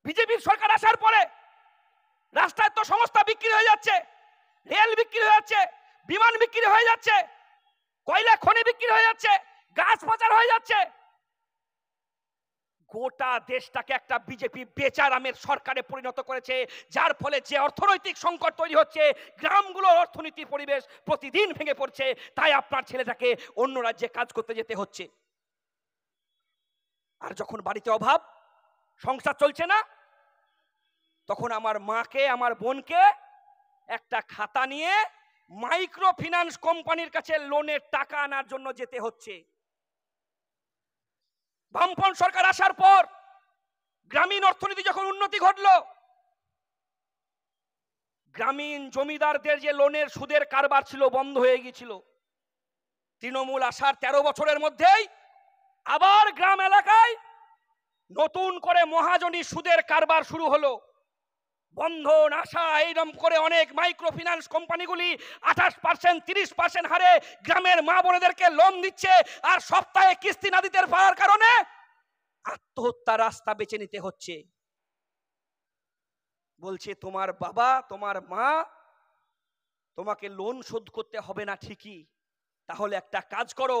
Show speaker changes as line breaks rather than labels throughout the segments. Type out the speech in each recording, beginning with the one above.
বিজেপির সরকার আসার পরে রাষ্ট্রায়ত্ত সংস্থা বিক্রি হয়ে যাচ্ছে, রেল বিক্রি হয়ে যাচ্ছে, বিমান বিক্রি হয়ে যাচ্ছে, কয়লা খনি বিক্রি হয়ে যাচ্ছে, গাছ পাচার হয়ে যাচ্ছে। গোটা দেশটাকে একটা বিজেপি বেচারামের সরকারে পরিণত করেছে, যার ফলে যে অর্থনৈতিক সংকট তৈরি হচ্ছে, গ্রামগুলোর অর্থনীতির পরিবেশ প্রতিদিন ভেঙে পড়ছে। তাই আপনার ছেলেটাকে অন্য রাজ্যে কাজ করতে যেতে হচ্ছে। আর যখন বাড়িতে অভাব, সংসার চলছে না, তখন আমার মাকে, আমার বোনকে একটা খাতা নিয়ে মাইক্রো ফিন্যান্স কোম্পানির কাছে লোনের টাকা আনার জন্য যেতে হচ্ছে। বামপন্থী সরকার আসার পর গ্রামীণ অর্থনীতি যখন উন্নতি ঘটলো, গ্রামীণ জমিদারদের যে লোনের সুদের কারবার ছিল বন্ধ হয়ে গিয়েছিল। তৃণমূল আসার 13 বছরের মধ্যেই আবার গ্রাম এলাকায় নতুন করে মহাজনী সুদের কারবার শুরু হলো। বন্ধন, আশা, এইরকম করে অনেক মাইক্রো ফিন্যান্স কোম্পানিগুলি 28%, 30% হারে গ্রামের মা বোনেদেরকে লোন দিচ্ছে। আর সপ্তাহে কিস্তি না দিতে পারার কারণে আত্মহত্যার রাস্তা বেছে নিতে হচ্ছে। বলছে তোমার বাবা, তোমার মা, তোমাকে লোন শোধ করতে হবে না ঠিকই, তাহলে একটা কাজ করো,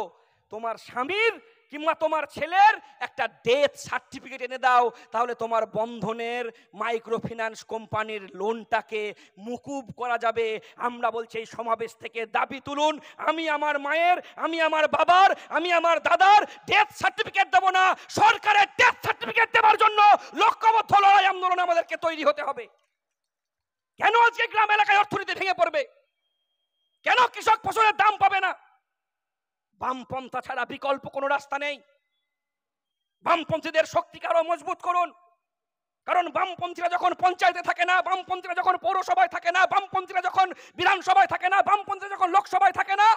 তোমার স্বামীর কিংবা তোমার ছেলের একটা ডেথ সার্টিফিকেট এনে দাও, তাহলে তোমার বন্ধনের মাইক্রো ফিন্যান্স কোম্পানির লোনটাকে মুকুব করা যাবে। আমরা বলছি এই সমাবেশ থেকে দাবি তুলুন, আমি আমার মায়ের, আমি আমার বাবার, আমি আমার দাদার ডেথ সার্টিফিকেট দেব না। সরকারের ডেথ সার্টিফিকেট দেওয়ার জন্য লক্ষ্যবদ্ধ লড়াই আন্দোলন আমাদেরকে তৈরি হতে হবে। কেন আজকে গ্রাম এলাকায় অর্থনীতি ভেঙে পড়বে? কেন কৃষক ফসলের দাম পাবে না? বামপন্থা ছাড়া বিকল্প কোনো রাস্তা নেই। বামপন্থীদের শক্তিকে আরো মজবুত করুন। কারণ বামপন্থীরা যখন পঞ্চায়েতে থাকে না, বামপন্থীরা যখন পৌরসভায় থাকে না, বামপন্থীরা যখন বিধানসভায় থাকে না, বামপন্থীরা যখন লোকসভায় থাকে না,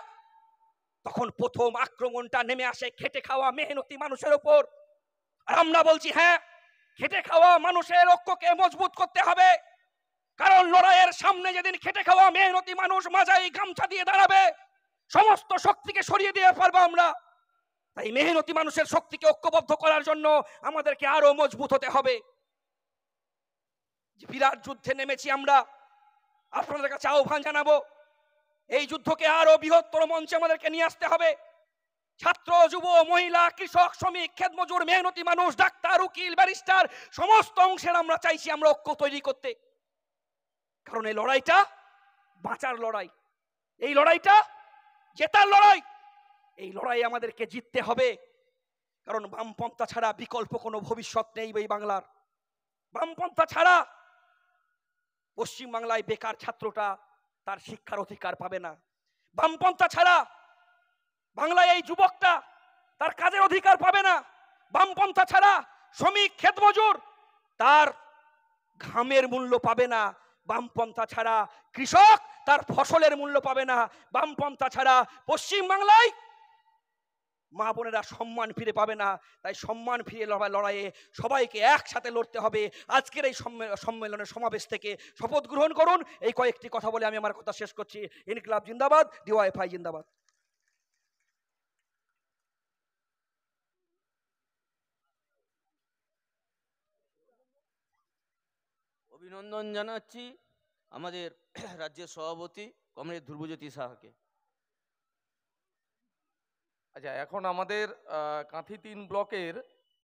তখন প্রথম আক্রমণটা নেমে আসে খেটে খাওয়া মেহনতি মানুষের উপর। আর আমরা বলছি হ্যাঁ, খেটে খাওয়া মানুষের ঐক্যকে মজবুত করতে হবে। কারণ লড়াইয়ের সামনে যেদিন খেটে খাওয়া মেহনতি মানুষ মাজায় গামছা দিয়ে দাঁড়াবে, সমস্ত শক্তিকে সরিয়ে দিয়ে পারবো আমরা। তাই মেহনতি মানুষের শক্তিকে ঐক্যবদ্ধ করার জন্য আমাদেরকে আরো মজবুত হতে হবে। বিরাট যুদ্ধে নেমেছি আমরা, আপনাদের কাছে আহ্বান জানাবো, এই যুদ্ধকে আরো বৃহত্তর মঞ্চে আমাদেরকে নিয়ে আসতে হবে। ছাত্র, যুব, মহিলা, কৃষক, শ্রমিক, খেতমজুর, মেহনতি মানুষ, ডাক্তার, উকিল, ব্যারিস্টার, সমস্ত অংশের আমরা চাইছি আমরা ঐক্য তৈরি করতে। কারণ এই লড়াইটা বাঁচার লড়াই, এই লড়াইটা জেতার লড়াই। এই লড়াই আমাদেরকে জিততে হবে। কারণ বামপন্থা ছাড়া বিকল্প কোনো ভবিষ্যৎ নেই এই বাংলার। বামপন্থা ছাড়া পশ্চিম বাংলায় বেকার ছাত্রটা তার শিক্ষার অধিকার পাবে না। বামপন্থা ছাড়া বাংলায় এই যুবকটা তার কাজের অধিকার পাবে না। বামপন্থা ছাড়া শ্রমিক, ক্ষেতমজুর তার ঘামের মূল্য পাবে না। বামপন্থা ছাড়া কৃষক তার ফসলের মূল্য পাবে না। বামপন্থা ছাড়া পশ্চিম বাংলায় মা বোনেরা সম্মান ফিরে পাবে না। তাই সম্মান ফিরে লড়াইয়ে সবাইকে একসাথে লড়তে হবে। আজকের এই সম্মেলনের সমাবেশ থেকে শপথ গ্রহণ করুন। এই কয়েকটি কথা বলে আমি আমার কথা শেষ করছি। ইনকিলাব জিন্দাবাদ, ডিওয়াইএফআই জিন্দাবাদ।
অভিনন্দন জানাচ্ছি আমাদের রাজ্যের সভাপতি কমরেড ধ্রুবজ্যোতি সাহাকে।
আচ্ছা, এখন আমাদের কাঁথি 3 ব্লকের